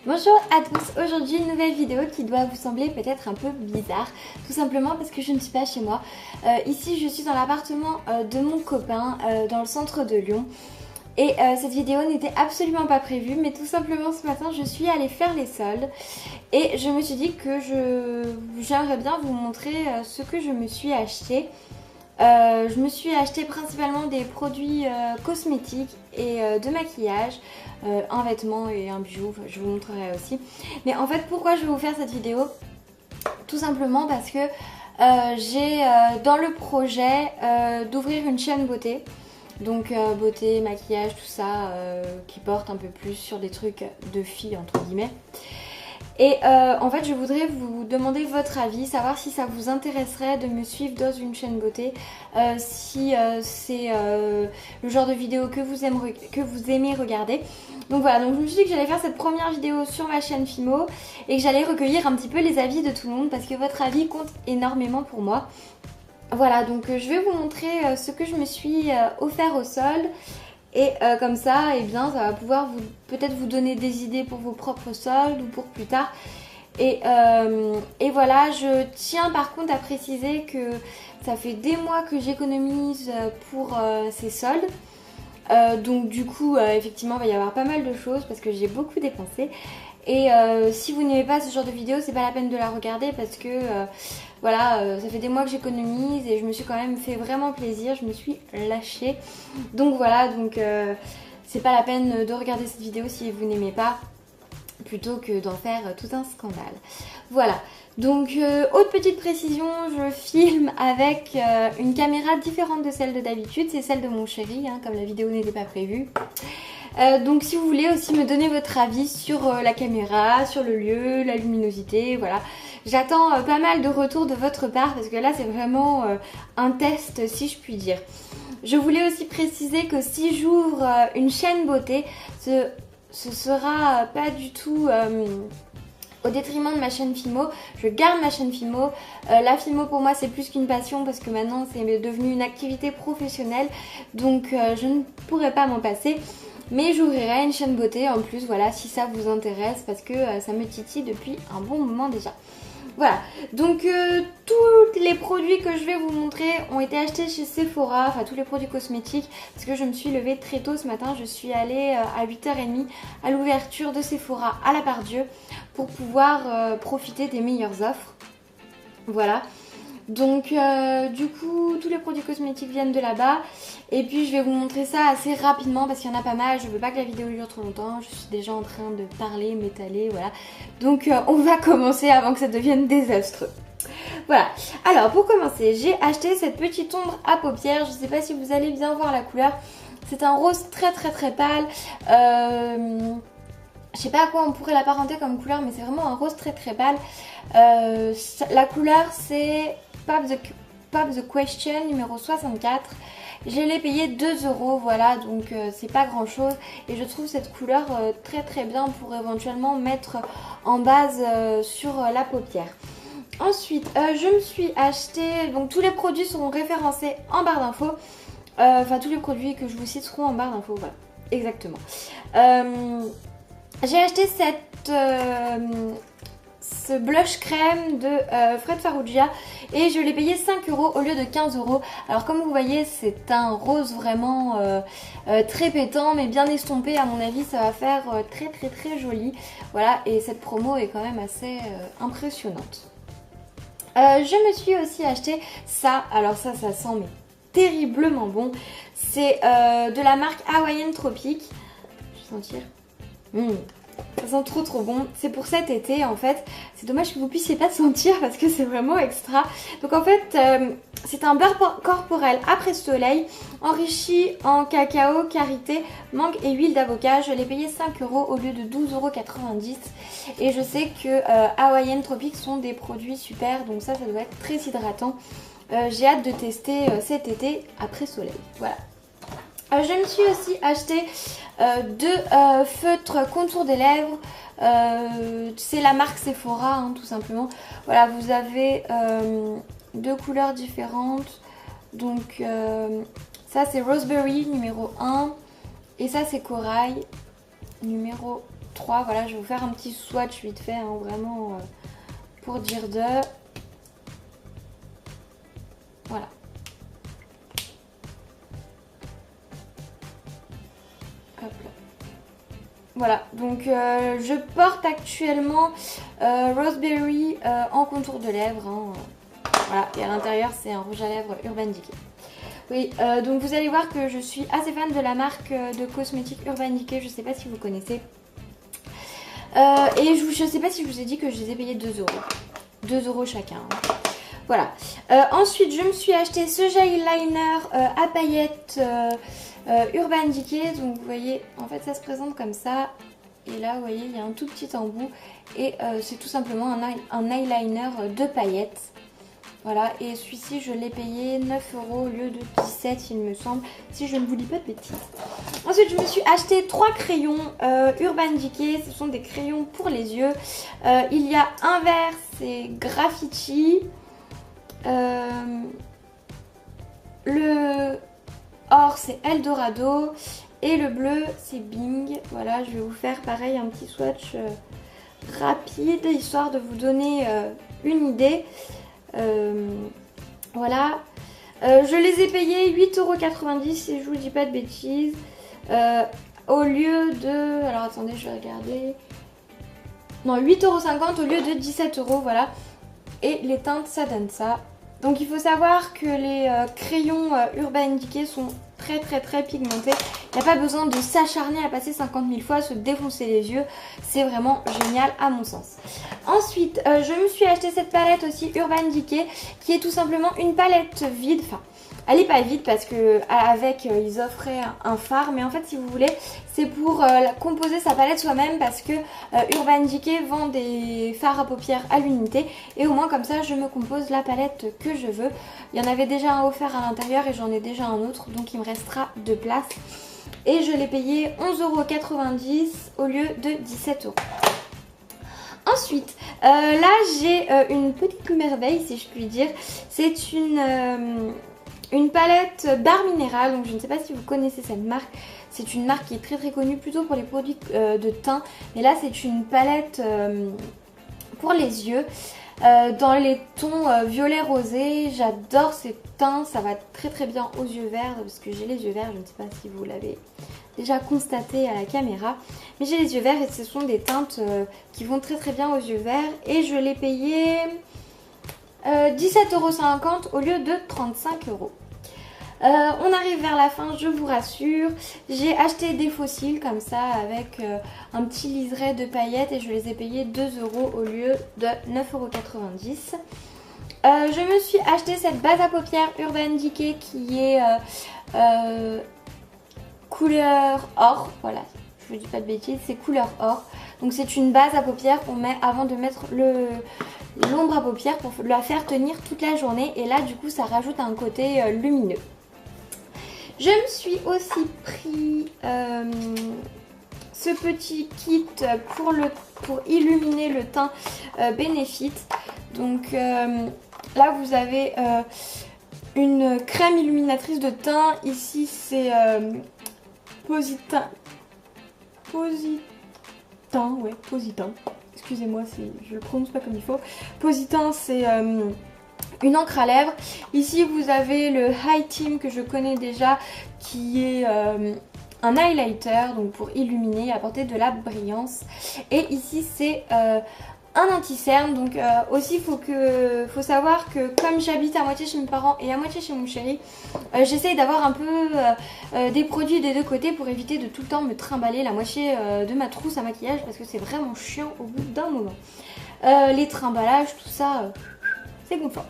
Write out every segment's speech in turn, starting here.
Bonjour à tous, aujourd'hui une nouvelle vidéo qui doit vous sembler peut-être un peu bizarre, tout simplement parce que je ne suis pas chez moi. Ici je suis dans l'appartement de mon copain dans le centre de Lyon. Et cette vidéo n'était absolument pas prévue, mais tout simplement ce matin je suis allée faire les soldes et je me suis dit que j'aimerais bien vous montrer ce que je me suis acheté. Je me suis acheté principalement des produits cosmétiques et de maquillage, un vêtement et un bijou, je vous montrerai aussi. Mais en fait pourquoi je vais vous faire cette vidéo? Tout simplement parce que j'ai dans le projet d'ouvrir une chaîne beauté. Donc beauté, maquillage, tout ça qui porte un peu plus sur des trucs de filles entre guillemets. Et en fait je voudrais vous demander votre avis, savoir si ça vous intéresserait de me suivre dans une chaîne beauté, si c'est le genre de vidéo que vous aimez regarder. Donc voilà, donc je me suis dit que j'allais faire cette première vidéo sur ma chaîne Fimo et que j'allais recueillir un petit peu les avis de tout le monde parce que votre avis compte énormément pour moi. Voilà, donc je vais vous montrer ce que je me suis offert au solde. Et comme ça, eh bien, ça va pouvoir peut-être vous donner des idées pour vos propres soldes ou pour plus tard. Et voilà, je tiens par contre à préciser que ça fait des mois que j'économise pour ces soldes. Donc du coup, effectivement, il va y avoir pas mal de choses parce que j'ai beaucoup dépensé. Et si vous n'aimez pas ce genre de vidéo, c'est pas la peine de la regarder parce que voilà, ça fait des mois que j'économise et je me suis quand même fait vraiment plaisir, je me suis lâchée. Donc voilà, donc c'est pas la peine de regarder cette vidéo si vous n'aimez pas, plutôt que d'en faire tout un scandale. Voilà, donc autre petite précision, je filme avec une caméra différente de celle de d'habitude, c'est celle de mon chéri, hein, comme la vidéo n'était pas prévue. Donc si vous voulez aussi me donner votre avis sur la caméra, sur le lieu, la luminosité, voilà. J'attends pas mal de retours de votre part parce que là c'est vraiment un test si je puis dire. Je voulais aussi préciser que si j'ouvre une chaîne beauté, ce sera pas du tout au détriment de ma chaîne Fimo. Je garde ma chaîne Fimo. La Fimo pour moi c'est plus qu'une passion parce que maintenant c'est devenu une activité professionnelle. Donc je ne pourrais pas m'en passer. Mais j'ouvrirai une chaîne beauté en plus, voilà, si ça vous intéresse, parce que ça me titille depuis un bon moment déjà. Voilà, donc tous les produits que je vais vous montrer ont été achetés chez Sephora, enfin tous les produits cosmétiques, parce que je me suis levée très tôt ce matin, je suis allée à 8h30 à l'ouverture de Sephora à la Part-Dieu pour pouvoir profiter des meilleures offres. Voilà. Donc du coup tous les produits cosmétiques viennent de là-bas et puis je vais vous montrer ça assez rapidement parce qu'il y en a pas mal, je veux pas que la vidéo dure trop longtemps, je suis déjà en train de parler, m'étaler, voilà. Donc on va commencer avant que ça devienne désastreux. Voilà, alors pour commencer j'ai acheté cette petite ombre à paupières, je sais pas si vous allez bien voir la couleur, c'est un rose très pâle. Je sais pas à quoi on pourrait l'apparenter comme couleur mais c'est vraiment un rose très pâle. La couleur c'est Pop the Question numéro 64. Je l'ai payé 2 €, voilà, donc c'est pas grand chose. Et je trouve cette couleur très bien pour éventuellement mettre en base sur la paupière. Ensuite, je me suis acheté, donc tous les produits seront référencés en barre d'infos. Enfin, tous les produits que je vous cite seront en barre d'infos, voilà, exactement. J'ai acheté ce blush crème de Fred Farrugia et je l'ai payé 5 € au lieu de 15 €. Alors comme vous voyez c'est un rose vraiment très pétant mais bien estompé, à mon avis ça va faire très joli. Voilà, et cette promo est quand même assez impressionnante. Je me suis aussi acheté ça, alors ça sent mais terriblement bon. C'est de la marque Hawaiian Tropic. Je vais sentir. Ça sent trop bon, c'est pour cet été en fait. C'est dommage que vous puissiez pas sentir parce que c'est vraiment extra. Donc en fait c'est un beurre corporel après soleil enrichi en cacao, karité, mangue et huile d'avocat. Je l'ai payé 5 € au lieu de 12,90 €. Et je sais que Hawaiian Tropic sont des produits super, donc ça doit être très hydratant. J'ai hâte de tester cet été après soleil, voilà. Je me suis aussi acheté deux feutres contour des lèvres. C'est la marque Sephora, hein, tout simplement. Voilà, vous avez deux couleurs différentes. Donc ça c'est Roseberry numéro 1 et ça c'est Corail numéro 3. Voilà, je vais vous faire un petit swatch vite fait, hein, vraiment pour dire de... Voilà. Hop là. Voilà, donc je porte actuellement Roseberry en contour de lèvres. Hein. Voilà, et à l'intérieur c'est un rouge à lèvres Urban Decay. Oui, donc vous allez voir que je suis assez fan de la marque de cosmétiques Urban Decay, je ne sais pas si vous connaissez. Et je ne sais pas si je vous ai dit que je les ai payés 2 €. 2 € chacun. Hein. Voilà. Ensuite, je me suis acheté ce gel liner à paillettes Urban Decay. Donc vous voyez, en fait ça se présente comme ça. Et là, vous voyez, il y a un tout petit embout. Et c'est tout simplement un eyeliner de paillettes. Voilà, et celui-ci je l'ai payé 9 € au lieu de 17 il me semble, si je ne vous dis pas de bêtises. Ensuite je me suis acheté 3 crayons Urban Decay, ce sont des crayons pour les yeux. Il y a un vert, c'est Graffiti. Le or c'est Eldorado. Et le bleu c'est Bing. Voilà, je vais vous faire pareil un petit swatch rapide, histoire de vous donner une idée. Voilà, je les ai payés 8,90 € si je vous dis pas de bêtises, au lieu de, alors attendez je vais regarder, non 8,50 € au lieu de 17 €, voilà, et les teintes ça donne ça. Donc il faut savoir que les crayons Urban Decay sont très pigmentés. Il n'y a pas besoin de s'acharner à passer 50 000 fois, à se défoncer les yeux. C'est vraiment génial à mon sens. Ensuite, je me suis acheté cette palette aussi Urban Decay qui est tout simplement une palette vide. Enfin, elle n'est pas vide parce que avec ils offraient un fard. Mais en fait, si vous voulez, c'est pour composer sa palette soi-même parce que Urban Decay vend des fards à paupières à l'unité. Et au moins comme ça, je me compose la palette que je veux. Il y en avait déjà un offert à l'intérieur et j'en ai déjà un autre. Donc il me restera de place. Et je l'ai payé 11,90 € au lieu de 17 €. Ensuite, là j'ai une petite merveille si je puis dire. C'est une palette Bar Minéral. Donc je ne sais pas si vous connaissez cette marque. C'est une marque qui est très connue plutôt pour les produits de teint. Mais là c'est une palette pour les yeux. Dans les tons violet rosé, j'adore ces teints, ça va très bien aux yeux verts parce que j'ai les yeux verts, je ne sais pas si vous l'avez déjà constaté à la caméra, mais j'ai les yeux verts et ce sont des teintes qui vont très bien aux yeux verts et je l'ai payé 17,50 € au lieu de 35 €. On arrive vers la fin, je vous rassure. J'ai acheté des fossiles comme ça avec un petit liseré de paillettes et je les ai payés 2 € au lieu de 9,90 €. Je me suis acheté cette base à paupières Urban Decay qui est couleur or. Voilà, je vous dis pas de bêtises, c'est couleur or. Donc c'est une base à paupières qu'on met avant de mettre l'ombre à paupières pour la faire tenir toute la journée. Et là du coup ça rajoute un côté lumineux. Je me suis aussi pris ce petit kit pour illuminer le teint Benefit. Donc là vous avez une crème illuminatrice de teint. Ici c'est Positin. Excusez-moi si je le prononce pas comme il faut. Positin c'est une encre à lèvres. Ici vous avez le High Team que je connais déjà qui est un highlighter donc pour illuminer, apporter de la brillance. Et ici c'est un anti-cerne. Donc aussi faut savoir que comme j'habite à moitié chez mes parents et à moitié chez mon chéri, j'essaye d'avoir un peu des produits des deux côtés pour éviter de tout le temps me trimballer la moitié de ma trousse à maquillage parce que c'est vraiment chiant au bout d'un moment. Les trimballages, tout ça, c'est confort.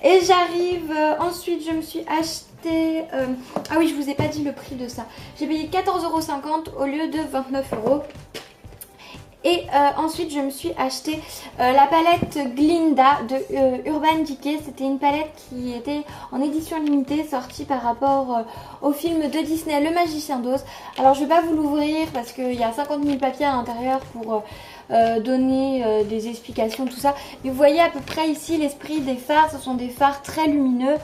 Et j'arrive, ensuite je me suis acheté, ah oui je vous ai pas dit le prix de ça, j'ai payé 14,50 € au lieu de 29 €. Et ensuite je me suis acheté la palette Glinda de Urban Decay. C'était une palette qui était en édition limitée, sortie par rapport au film de Disney Le Magicien d'Oz. Alors je vais pas vous l'ouvrir parce qu'il y a 50 000 papiers à l'intérieur pour donner des explications, tout ça. Mais vous voyez à peu près ici l'esprit des fards, ce sont des fards très lumineux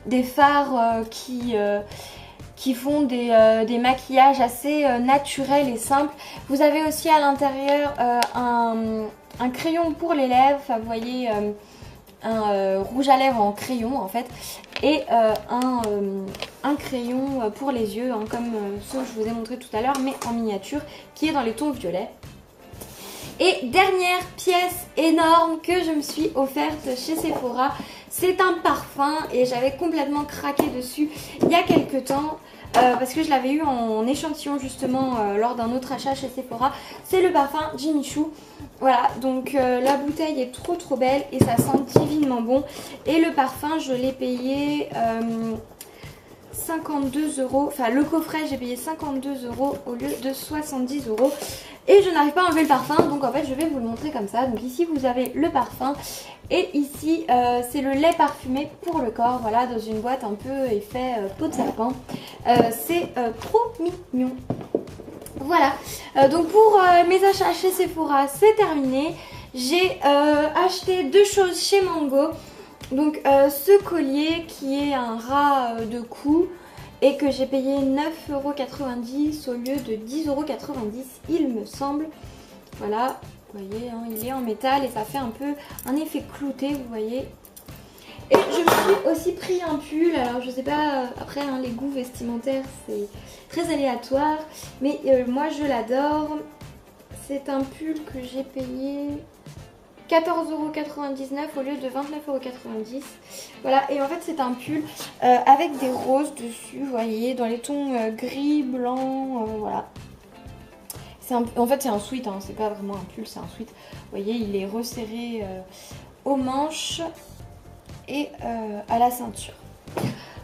des fards qui font des maquillages assez naturels et simples. Vous avez aussi à l'intérieur un crayon pour les lèvres, enfin, vous voyez un rouge à lèvres en crayon en fait, et un crayon pour les yeux, hein, comme ceux que je vous ai montré tout à l'heure, mais en miniature, qui est dans les tons violets. Et dernière pièce énorme que je me suis offerte chez Sephora, c'est un parfum et j'avais complètement craqué dessus il y a quelques temps. Parce que je l'avais eu en échantillon justement lors d'un autre achat chez Sephora. C'est le parfum Jimmy Choo. Voilà, donc la bouteille est trop belle et ça sent divinement bon. Et le parfum, je l'ai payé 52 €. Enfin, le coffret, j'ai payé 52 € au lieu de 70 €. Et je n'arrive pas à enlever le parfum, donc en fait je vais vous le montrer comme ça. Donc ici vous avez le parfum et ici c'est le lait parfumé pour le corps. Voilà, dans une boîte un peu effet peau de serpent. C'est trop mignon. Voilà, donc pour mes achats chez Sephora c'est terminé. J'ai acheté deux choses chez Mango. Donc ce collier qui est un rat de cou et que j'ai payé 9,90 € au lieu de 10,90 € il me semble. Voilà, vous voyez, hein, il est en métal et ça fait un peu un effet clouté, vous voyez. Et je me suis aussi pris un pull, alors je sais pas, après hein, les goûts vestimentaires c'est très aléatoire, mais moi je l'adore. C'est un pull que j'ai payé 14,99 € au lieu de 29,90 €. Voilà, et en fait c'est un pull avec des roses dessus, vous voyez, dans les tons gris, blanc, voilà. En fait c'est un sweat, hein, c'est pas vraiment un pull, c'est un sweat. Vous voyez, il est resserré aux manches et à la ceinture.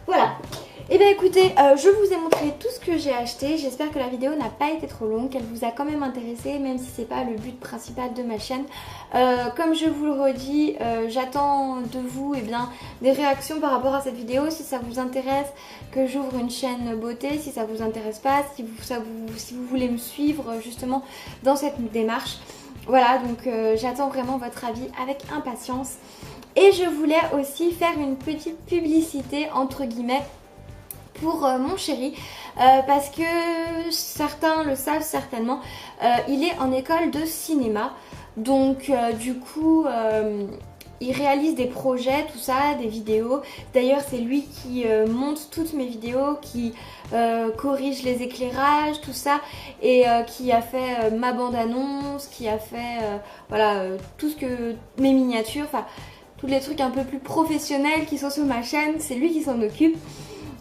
Voilà. Et bien écoutez, je vous ai montré tout ce que j'ai acheté. J'espère que la vidéo n'a pas été trop longue, qu'elle vous a quand même intéressé, même si c'est pas le but principal de ma chaîne. Comme je vous le redis, j'attends de vous des réactions par rapport à cette vidéo. Si ça vous intéresse que j'ouvre une chaîne beauté, si ça vous intéresse pas, si vous voulez me suivre justement dans cette démarche. Voilà, donc j'attends vraiment votre avis avec impatience. Et je voulais aussi faire une petite publicité entre guillemets pour mon chéri, parce que certains le savent certainement, il est en école de cinéma, donc du coup il réalise des projets, tout ça, des vidéos. D'ailleurs c'est lui qui monte toutes mes vidéos, qui corrige les éclairages, tout ça, et qui a fait ma bande-annonce, qui a fait voilà, tout ce que mes miniatures, enfin tous les trucs un peu plus professionnels qui sont sur ma chaîne, c'est lui qui s'en occupe.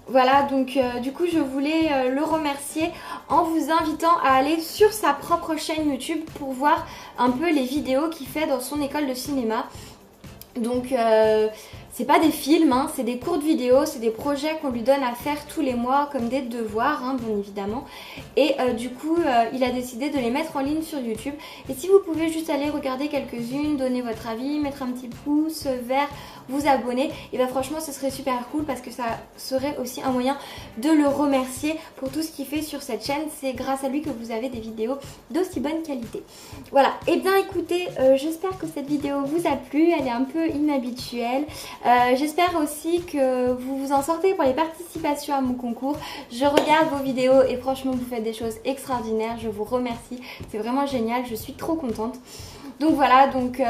Voilà, donc du coup je voulais le remercier en vous invitant à aller sur sa propre chaîne YouTube pour voir un peu les vidéos qu'il fait dans son école de cinéma. Donc c'est pas des films, hein, c'est des courtes vidéos, c'est des projets qu'on lui donne à faire tous les mois comme des devoirs, hein, bien évidemment. Et du coup il a décidé de les mettre en ligne sur YouTube. Et si vous pouvez juste aller regarder quelques-unes, donner votre avis, mettre un petit pouce vert, vous abonner, et bien franchement ce serait super cool parce que ça serait aussi un moyen de le remercier pour tout ce qu'il fait sur cette chaîne. C'est grâce à lui que vous avez des vidéos d'aussi bonne qualité. Voilà, et bien écoutez, j'espère que cette vidéo vous a plu, elle est un peu inhabituelle. J'espère aussi que vous vous en sortez pour les participations à mon concours. Je regarde vos vidéos et franchement vous faites des choses extraordinaires, je vous remercie, c'est vraiment génial, je suis trop contente. Donc voilà, donc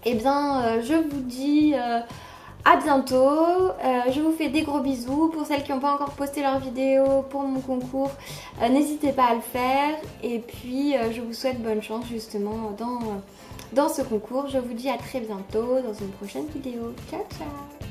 je vous dis à bientôt, je vous fais des gros bisous. Pour celles qui n'ont pas encore posté leur vidéo pour mon concours, n'hésitez pas à le faire. Et puis je vous souhaite bonne chance justement dans ce concours. Je vous dis à très bientôt dans une prochaine vidéo. Ciao ciao.